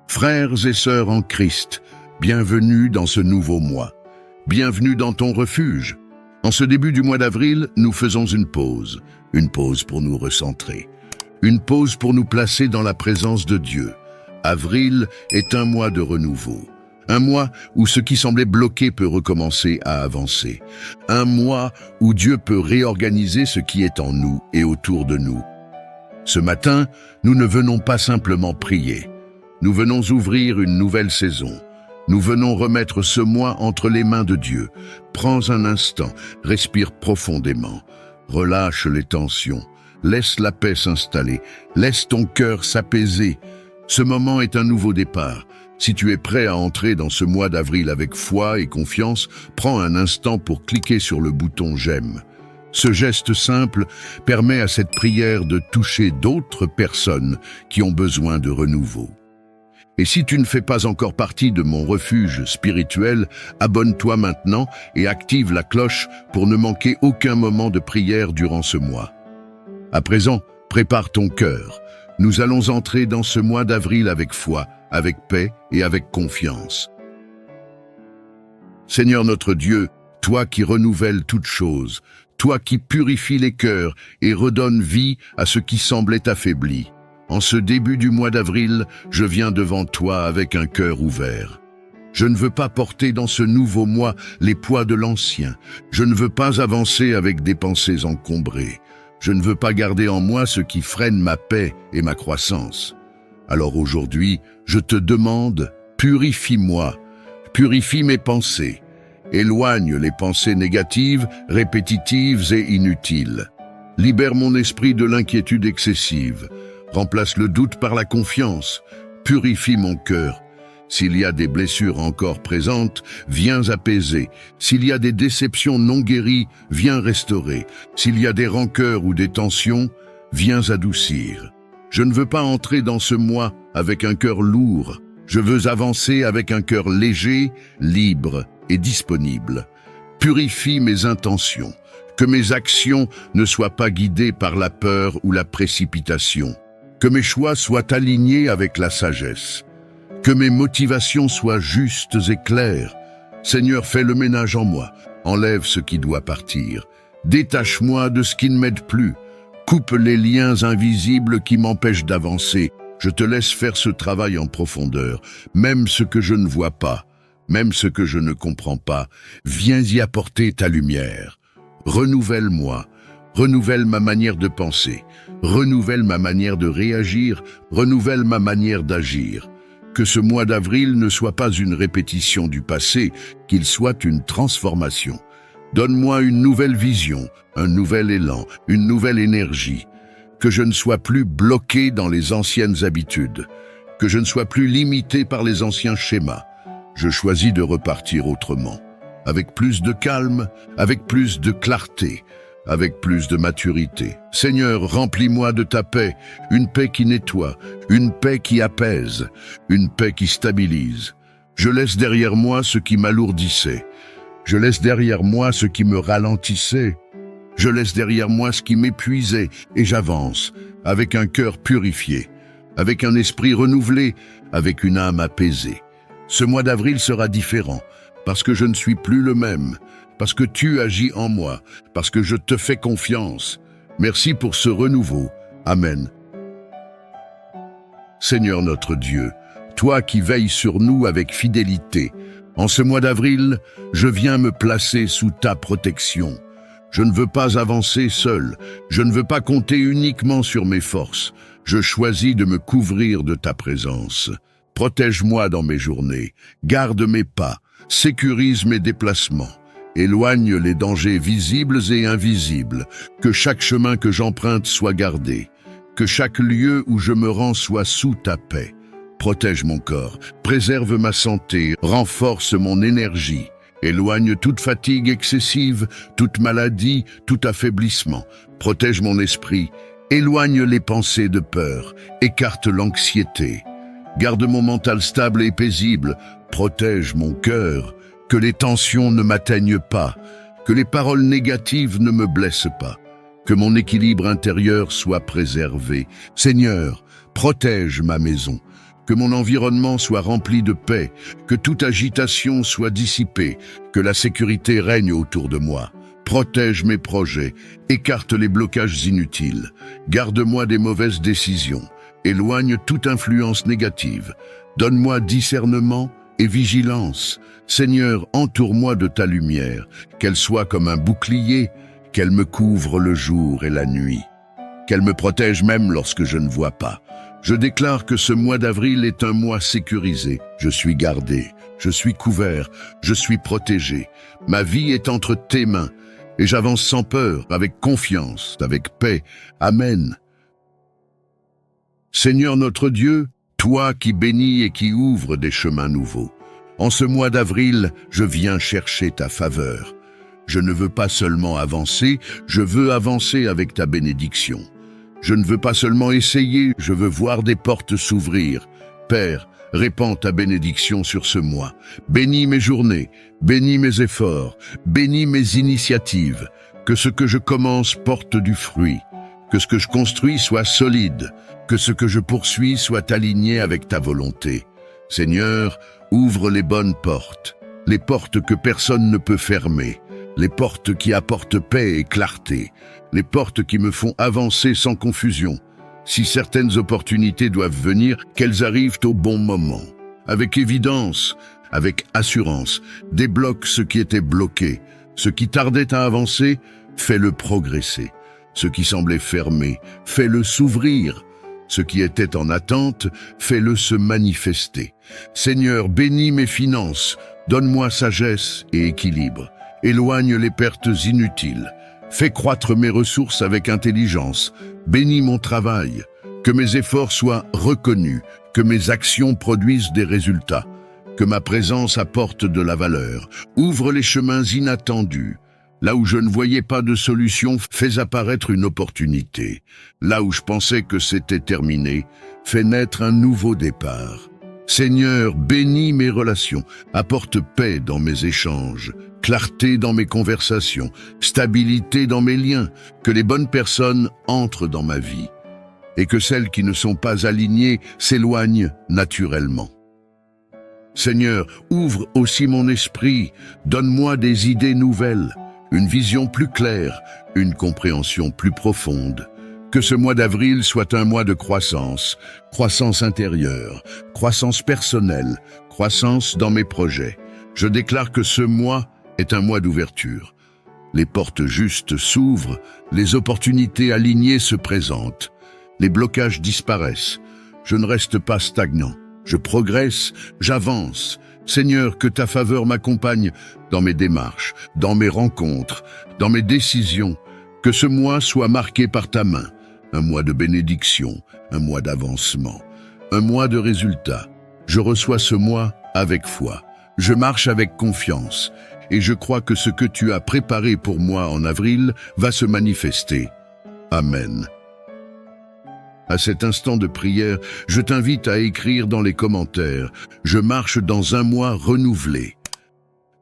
Frères et sœurs en Christ, bienvenue dans ce nouveau mois. Bienvenue dans ton refuge. En ce début du mois d'avril, nous faisons une pause pour nous recentrer, une pause pour nous placer dans la présence de Dieu. Avril est un mois de renouveau, un mois où ce qui semblait bloqué peut recommencer à avancer, un mois où Dieu peut réorganiser ce qui est en nous et autour de nous. Ce matin, nous ne venons pas simplement prier. Nous venons ouvrir une nouvelle saison. Nous venons remettre ce mois entre les mains de Dieu. Prends un instant, respire profondément. Relâche les tensions. Laisse la paix s'installer. Laisse ton cœur s'apaiser. Ce moment est un nouveau départ. Si tu es prêt à entrer dans ce mois d'avril avec foi et confiance, prends un instant pour cliquer sur le bouton « J'aime ». Ce geste simple permet à cette prière de toucher d'autres personnes qui ont besoin de renouveau. Et si tu ne fais pas encore partie de mon refuge spirituel, abonne-toi maintenant et active la cloche pour ne manquer aucun moment de prière durant ce mois. À présent, prépare ton cœur. Nous allons entrer dans ce mois d'avril avec foi, avec paix et avec confiance. Seigneur notre Dieu, toi qui renouvelles toutes choses, toi qui purifies les cœurs et redonnes vie à ce qui semblait affaibli. En ce début du mois d'avril, je viens devant toi avec un cœur ouvert. Je ne veux pas porter dans ce nouveau mois les poids de l'ancien. Je ne veux pas avancer avec des pensées encombrées. Je ne veux pas garder en moi ce qui freine ma paix et ma croissance. Alors aujourd'hui, je te demande, purifie-moi, purifie mes pensées. Éloigne les pensées négatives, répétitives et inutiles. Libère mon esprit de l'inquiétude excessive. Remplace le doute par la confiance. Purifie mon cœur. S'il y a des blessures encore présentes, viens apaiser. S'il y a des déceptions non guéries, viens restaurer. S'il y a des rancœurs ou des tensions, viens adoucir. Je ne veux pas entrer dans ce mois avec un cœur lourd. Je veux avancer avec un cœur léger, libre et disponible. Purifie mes intentions. Que mes actions ne soient pas guidées par la peur ou la précipitation. Que mes choix soient alignés avec la sagesse. Que mes motivations soient justes et claires. Seigneur, fais le ménage en moi. Enlève ce qui doit partir. Détache-moi de ce qui ne m'aide plus. Coupe les liens invisibles qui m'empêchent d'avancer. Je te laisse faire ce travail en profondeur. Même ce que je ne vois pas, même ce que je ne comprends pas, viens y apporter ta lumière. Renouvelle-moi. Renouvelle ma manière de penser, renouvelle ma manière de réagir, renouvelle ma manière d'agir. Que ce mois d'avril ne soit pas une répétition du passé, qu'il soit une transformation. Donne-moi une nouvelle vision, un nouvel élan, une nouvelle énergie. Que je ne sois plus bloqué dans les anciennes habitudes, que je ne sois plus limité par les anciens schémas. Je choisis de repartir autrement, avec plus de calme, avec plus de clarté, avec plus de maturité. Seigneur, remplis-moi de ta paix, une paix qui nettoie, une paix qui apaise, une paix qui stabilise. Je laisse derrière moi ce qui m'alourdissait. Je laisse derrière moi ce qui me ralentissait. Je laisse derrière moi ce qui m'épuisait et j'avance avec un cœur purifié, avec un esprit renouvelé, avec une âme apaisée. Ce mois d'avril sera différent parce que je ne suis plus le même. Parce que tu agis en moi, parce que je te fais confiance. Merci pour ce renouveau. Amen. Seigneur notre Dieu, toi qui veilles sur nous avec fidélité, en ce mois d'avril, je viens me placer sous ta protection. Je ne veux pas avancer seul, je ne veux pas compter uniquement sur mes forces. Je choisis de me couvrir de ta présence. Protège-moi dans mes journées, garde mes pas, sécurise mes déplacements. Éloigne les dangers visibles et invisibles, que chaque chemin que j'emprunte soit gardé, que chaque lieu où je me rends soit sous ta paix. Protège mon corps, préserve ma santé, renforce mon énergie, éloigne toute fatigue excessive, toute maladie, tout affaiblissement. Protège mon esprit, éloigne les pensées de peur, écarte l'anxiété. Garde mon mental stable et paisible, protège mon cœur, que les tensions ne m'atteignent pas, que les paroles négatives ne me blessent pas, que mon équilibre intérieur soit préservé. Seigneur, protège ma maison, Que mon environnement soit rempli de paix, que toute agitation soit dissipée, que la sécurité règne autour de moi. Protège mes projets, écarte les blocages inutiles, garde-moi des mauvaises décisions, éloigne toute influence négative, donne-moi discernement et vigilance. Seigneur, entoure-moi de ta lumière, qu'elle soit comme un bouclier, qu'elle me couvre le jour et la nuit, qu'elle me protège même lorsque je ne vois pas. Je déclare que ce mois d'avril est un mois sécurisé. Je suis gardé, je suis couvert, je suis protégé. Ma vie est entre tes mains et j'avance sans peur, avec confiance, avec paix. Amen. Seigneur notre Dieu, toi qui bénis et qui ouvres des chemins nouveaux, en ce mois d'avril, je viens chercher ta faveur. Je ne veux pas seulement avancer, je veux avancer avec ta bénédiction. Je ne veux pas seulement essayer, je veux voir des portes s'ouvrir. Père, répands ta bénédiction sur ce mois. Bénis mes journées, bénis mes efforts, bénis mes initiatives. Que ce que je commence porte du fruit. Que ce que je construis soit solide. Que ce que je poursuis soit aligné avec ta volonté. Seigneur, ouvre les bonnes portes, les portes que personne ne peut fermer. Les portes qui apportent paix et clarté, les portes qui me font avancer sans confusion. Si certaines opportunités doivent venir, qu'elles arrivent au bon moment. Avec évidence, avec assurance, débloque ce qui était bloqué. Ce qui tardait à avancer, fais-le progresser. Ce qui semblait fermé, fais-le s'ouvrir. Ce qui était en attente, fais-le se manifester. Seigneur, bénis mes finances, donne-moi sagesse et équilibre. Éloigne les pertes inutiles. Fais croître mes ressources avec intelligence. Bénis mon travail. Que mes efforts soient reconnus. Que mes actions produisent des résultats. Que ma présence apporte de la valeur. Ouvre les chemins inattendus. Là où je ne voyais pas de solution, fais apparaître une opportunité. Là où je pensais que c'était terminé, fais naître un nouveau départ. Seigneur, bénis mes relations, apporte paix dans mes échanges, clarté dans mes conversations, stabilité dans mes liens, que les bonnes personnes entrent dans ma vie et que celles qui ne sont pas alignées s'éloignent naturellement. Seigneur, ouvre aussi mon esprit, donne-moi des idées nouvelles, une vision plus claire, une compréhension plus profonde. Que ce mois d'avril soit un mois de croissance, croissance intérieure, croissance personnelle, croissance dans mes projets. Je déclare que ce mois est un mois d'ouverture. Les portes justes s'ouvrent, les opportunités alignées se présentent, les blocages disparaissent. Je ne reste pas stagnant, je progresse, j'avance. Seigneur, que ta faveur m'accompagne dans mes démarches, dans mes rencontres, dans mes décisions. Que ce mois soit marqué par ta main. Un mois de bénédiction, un mois d'avancement, un mois de résultats. Je reçois ce mois avec foi. Je marche avec confiance et je crois que ce que tu as préparé pour moi en avril va se manifester. Amen. À cet instant de prière, je t'invite à écrire dans les commentaires « Je marche dans un mois renouvelé ».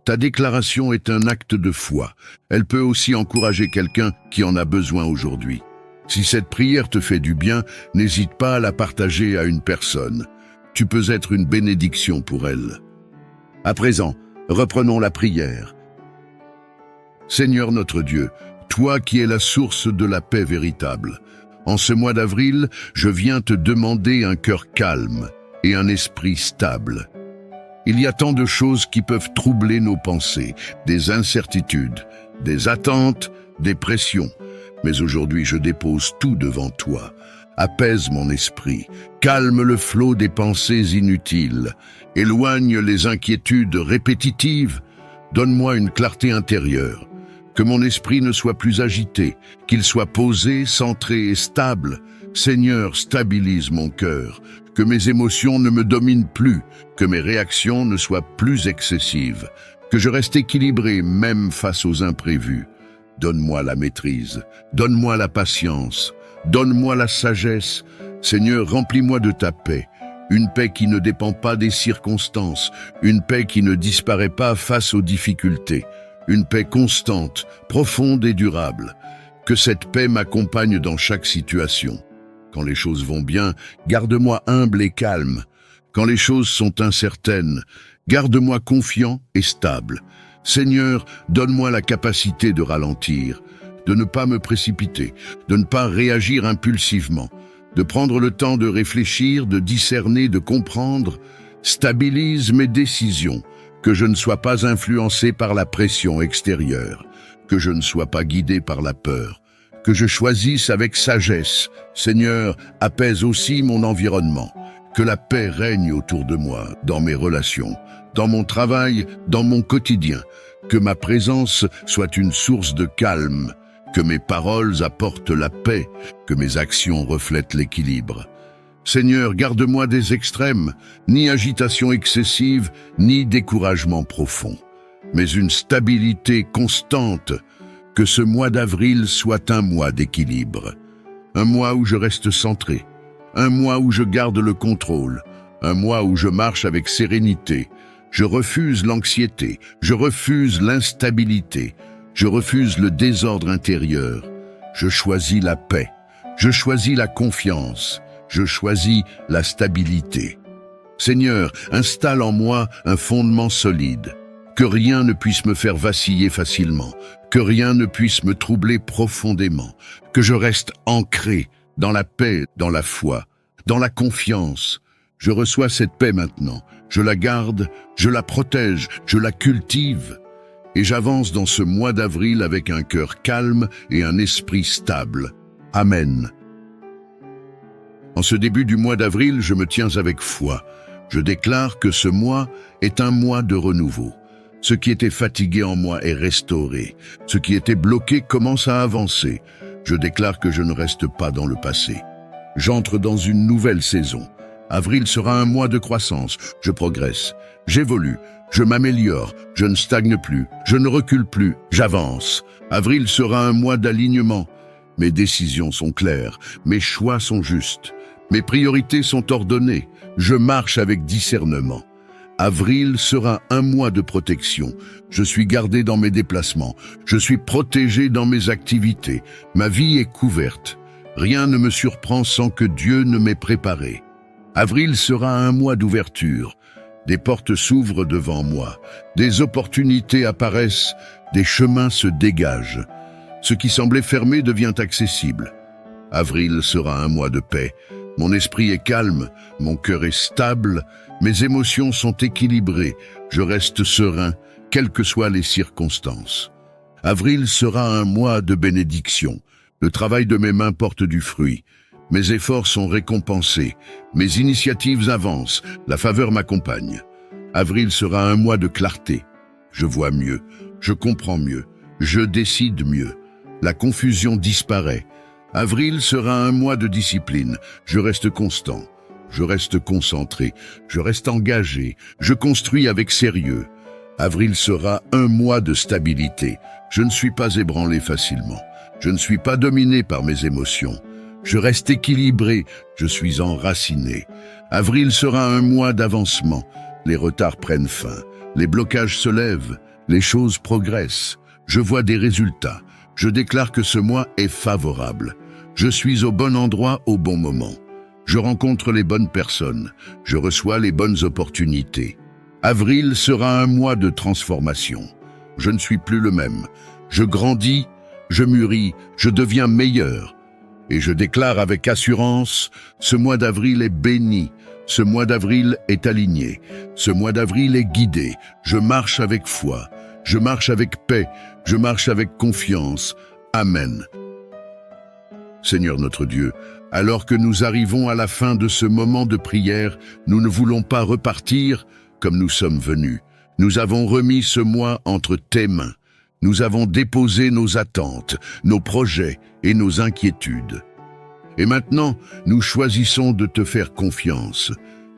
Ta déclaration est un acte de foi. Elle peut aussi encourager quelqu'un qui en a besoin aujourd'hui. Si cette prière te fait du bien, n'hésite pas à la partager à une personne. Tu peux être une bénédiction pour elle. À présent, reprenons la prière. Seigneur notre Dieu, toi qui es la source de la paix véritable, en ce mois d'avril, je viens te demander un cœur calme et un esprit stable. Il y a tant de choses qui peuvent troubler nos pensées, des incertitudes, des attentes, des pressions. Mais aujourd'hui, je dépose tout devant toi. Apaise mon esprit, calme le flot des pensées inutiles, éloigne les inquiétudes répétitives, donne-moi une clarté intérieure, que mon esprit ne soit plus agité, qu'il soit posé, centré et stable. Seigneur, stabilise mon cœur, que mes émotions ne me dominent plus, que mes réactions ne soient plus excessives, que je reste équilibré même face aux imprévus. Donne-moi la maîtrise, donne-moi la patience, donne-moi la sagesse. Seigneur, remplis-moi de ta paix, une paix qui ne dépend pas des circonstances, une paix qui ne disparaît pas face aux difficultés, une paix constante, profonde et durable. Que cette paix m'accompagne dans chaque situation. Quand les choses vont bien, garde-moi humble et calme. Quand les choses sont incertaines, garde-moi confiant et stable. Seigneur, donne-moi la capacité de ralentir, de ne pas me précipiter, de ne pas réagir impulsivement, de prendre le temps de réfléchir, de discerner, de comprendre. Stabilise mes décisions, que je ne sois pas influencé par la pression extérieure, que je ne sois pas guidé par la peur, que je choisisse avec sagesse. Seigneur, apaise aussi mon environnement, que la paix règne autour de moi, dans mes relations, dans mon travail, dans mon quotidien, que ma présence soit une source de calme, que mes paroles apportent la paix, que mes actions reflètent l'équilibre. Seigneur, garde-moi des extrêmes, ni agitation excessive, ni découragement profond, mais une stabilité constante. Que ce mois d'avril soit un mois d'équilibre, un mois où je reste centré, un mois où je garde le contrôle, un mois où je marche avec sérénité. Je refuse l'anxiété, je refuse l'instabilité, je refuse le désordre intérieur. Je choisis la paix, je choisis la confiance, je choisis la stabilité. Seigneur, installe en moi un fondement solide, que rien ne puisse me faire vaciller facilement, que rien ne puisse me troubler profondément, que je reste ancré dans la paix, dans la foi, dans la confiance. Je reçois cette paix maintenant, je la garde, je la protège, je la cultive. Et j'avance dans ce mois d'avril avec un cœur calme et un esprit stable. Amen. En ce début du mois d'avril, je me tiens avec foi. Je déclare que ce mois est un mois de renouveau. Ce qui était fatigué en moi est restauré. Ce qui était bloqué commence à avancer. Je déclare que je ne reste pas dans le passé. J'entre dans une nouvelle saison. Avril sera un mois de croissance. Je progresse, j'évolue, je m'améliore, je ne stagne plus, je ne recule plus, j'avance. Avril sera un mois d'alignement. Mes décisions sont claires, mes choix sont justes, mes priorités sont ordonnées. Je marche avec discernement. Avril sera un mois de protection. Je suis gardé dans mes déplacements. Je suis protégé dans mes activités. Ma vie est couverte. Rien ne me surprend sans que Dieu ne m'ait préparé. Avril sera un mois d'ouverture. Des portes s'ouvrent devant moi. Des opportunités apparaissent. Des chemins se dégagent. Ce qui semblait fermé devient accessible. Avril sera un mois de paix. Mon esprit est calme, mon cœur est stable, mes émotions sont équilibrées, je reste serein, quelles que soient les circonstances. Avril sera un mois de bénédiction. Le travail de mes mains porte du fruit. Mes efforts sont récompensés, mes initiatives avancent, la faveur m'accompagne. Avril sera un mois de clarté. Je vois mieux, je comprends mieux, je décide mieux. La confusion disparaît. Avril sera un mois de discipline. Je reste constant, je reste concentré, je reste engagé, je construis avec sérieux. Avril sera un mois de stabilité. Je ne suis pas ébranlé facilement. Je ne suis pas dominé par mes émotions. Je reste équilibré, je suis enraciné. Avril sera un mois d'avancement. Les retards prennent fin, les blocages se lèvent, les choses progressent. Je vois des résultats. Je déclare que ce mois est favorable. Je suis au bon endroit au bon moment. Je rencontre les bonnes personnes. Je reçois les bonnes opportunités. Avril sera un mois de transformation. Je ne suis plus le même. Je grandis, je mûris, je deviens meilleur. Et je déclare avec assurance, ce mois d'avril est béni. Ce mois d'avril est aligné. Ce mois d'avril est guidé. Je marche avec foi. Je marche avec paix. Je marche avec confiance. Amen. Seigneur notre Dieu, alors que nous arrivons à la fin de ce moment de prière, nous ne voulons pas repartir comme nous sommes venus. Nous avons remis ce mois entre tes mains. Nous avons déposé nos attentes, nos projets et nos inquiétudes. Et maintenant, nous choisissons de te faire confiance.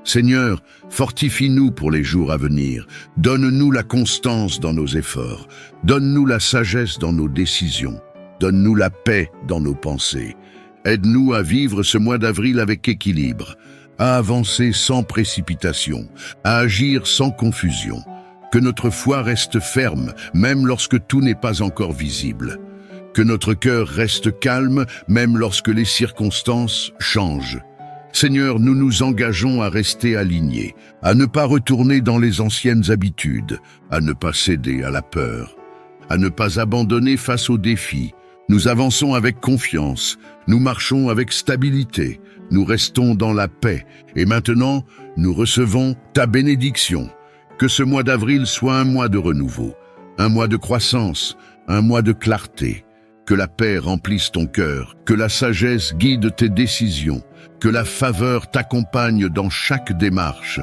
Seigneur, fortifie-nous pour les jours à venir. Donne-nous la constance dans nos efforts. Donne-nous la sagesse dans nos décisions. Donne-nous la paix dans nos pensées. Aide-nous à vivre ce mois d'avril avec équilibre, à avancer sans précipitation, à agir sans confusion. Que notre foi reste ferme, même lorsque tout n'est pas encore visible. que notre cœur reste calme même lorsque les circonstances changent. Seigneur, nous nous engageons à rester alignés, à ne pas retourner dans les anciennes habitudes, à ne pas céder à la peur, à ne pas abandonner face aux défis. Nous avançons avec confiance, nous marchons avec stabilité, nous restons dans la paix et maintenant nous recevons ta bénédiction. Que ce mois d'avril soit un mois de renouveau, un mois de croissance, un mois de clarté. Que la paix remplisse ton cœur, que la sagesse guide tes décisions, que la faveur t'accompagne dans chaque démarche,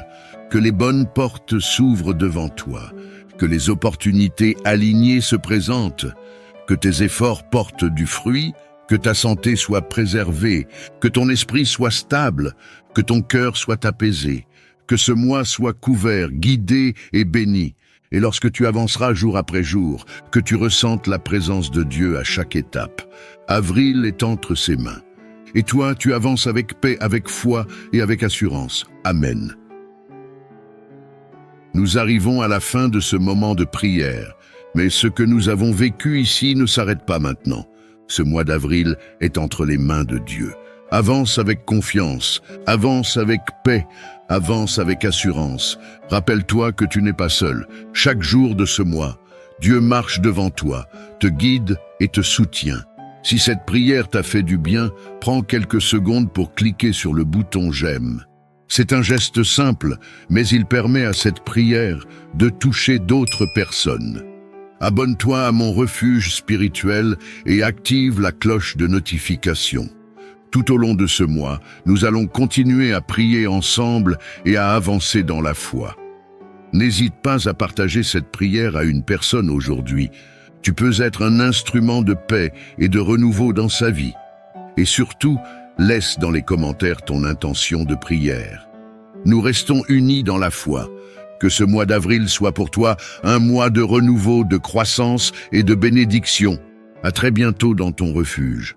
que les bonnes portes s'ouvrent devant toi, que les opportunités alignées se présentent, que tes efforts portent du fruit, que ta santé soit préservée, que ton esprit soit stable, que ton cœur soit apaisé, que ce mois soit couvert, guidé et béni. Et lorsque tu avanceras jour après jour, que tu ressentes la présence de Dieu à chaque étape. Avril est entre ses mains. Et toi, tu avances avec paix, avec foi et avec assurance. Amen. Nous arrivons à la fin de ce moment de prière, mais ce que nous avons vécu ici ne s'arrête pas maintenant. Ce mois d'avril est entre les mains de Dieu. Avance avec confiance, avance avec paix, avance avec assurance. Rappelle-toi que tu n'es pas seul. Chaque jour de ce mois, Dieu marche devant toi, te guide et te soutient. Si cette prière t'a fait du bien, prends quelques secondes pour cliquer sur le bouton « J'aime ». C'est un geste simple, mais il permet à cette prière de toucher d'autres personnes. Abonne-toi à mon refuge spirituel et active la cloche de notification. Tout au long de ce mois, nous allons continuer à prier ensemble et à avancer dans la foi. N'hésite pas à partager cette prière à une personne aujourd'hui. Tu peux être un instrument de paix et de renouveau dans sa vie. Et surtout, laisse dans les commentaires ton intention de prière. Nous restons unis dans la foi. Que ce mois d'avril soit pour toi un mois de renouveau, de croissance et de bénédiction. À très bientôt dans ton refuge.